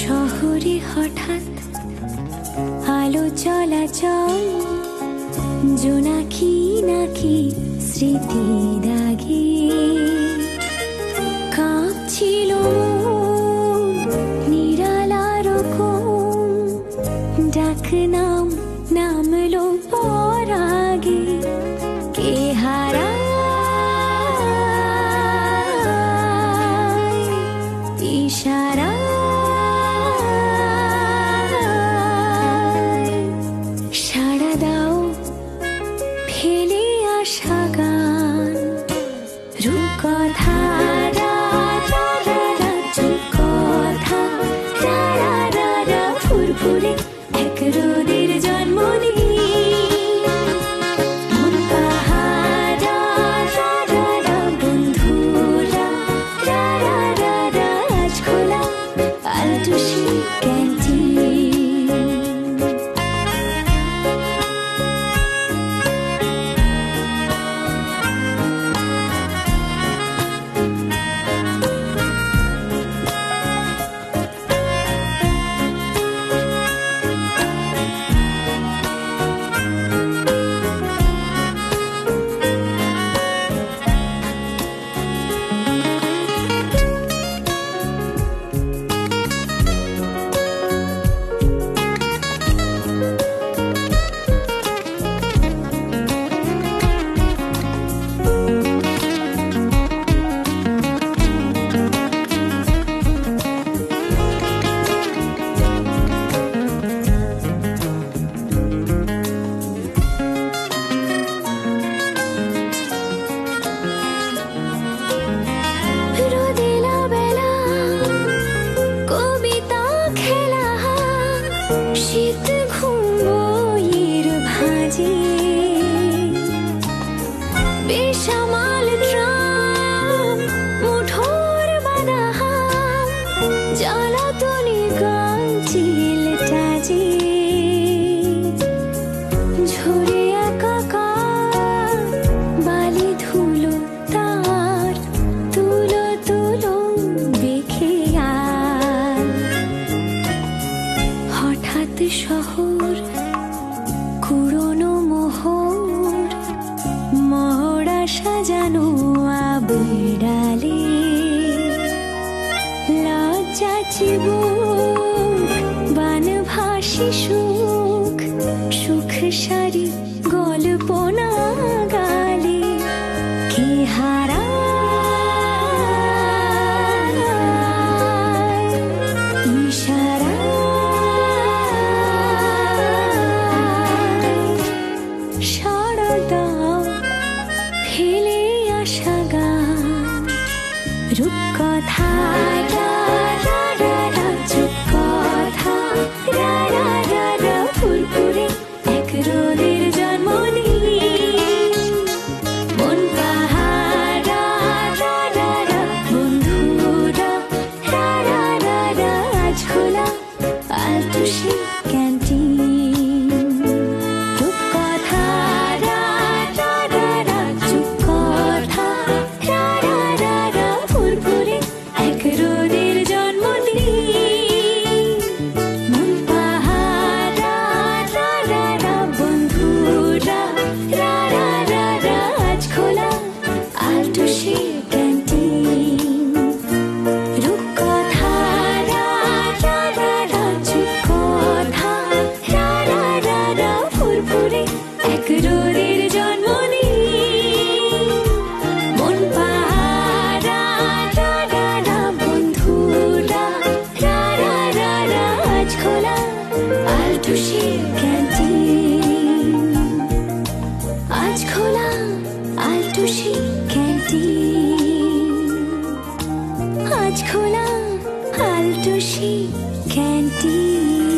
শহরে হঠাৎ আলো চলাচল, জোনাকি নাকি স্মৃতি দাগে কাঁপছিল নিরালা রকম, ডাক নাম নামলো পরাগে কে হারায় ইশারা শহর পুরনো মোহর মহড়া সাজানো আবিড়ালে লজ্জা চিবুক বানভাসী সুখ সুখ সারি গল্প না গালে কে হারা ইশারা সাড়া দাও ফেলে আসা গান রূপকথা চুপ কথা ফুরফুরে এক রোদের জন্মনি মন পাহারা বন্ধুরা আজ খোলা আলতুষি ক্যান্টিন রূপকথা চুপ কথা ফুরফুরে এক রোদের জন্মদিন মন পাহারা বন্ধুরা আজ খোলা আলতুষি ক্যান্টিন রূপকথা চুপ কথা ফুরফুরে এক রোদের জন্মদিন মন পাহারা বন্ধুরা আজ খোলা আলতুষি ক্যান্টিন আজ খোলা আলতুষি ক্যান্টিন আজ খোলা আলতুষি ক্যান্টিন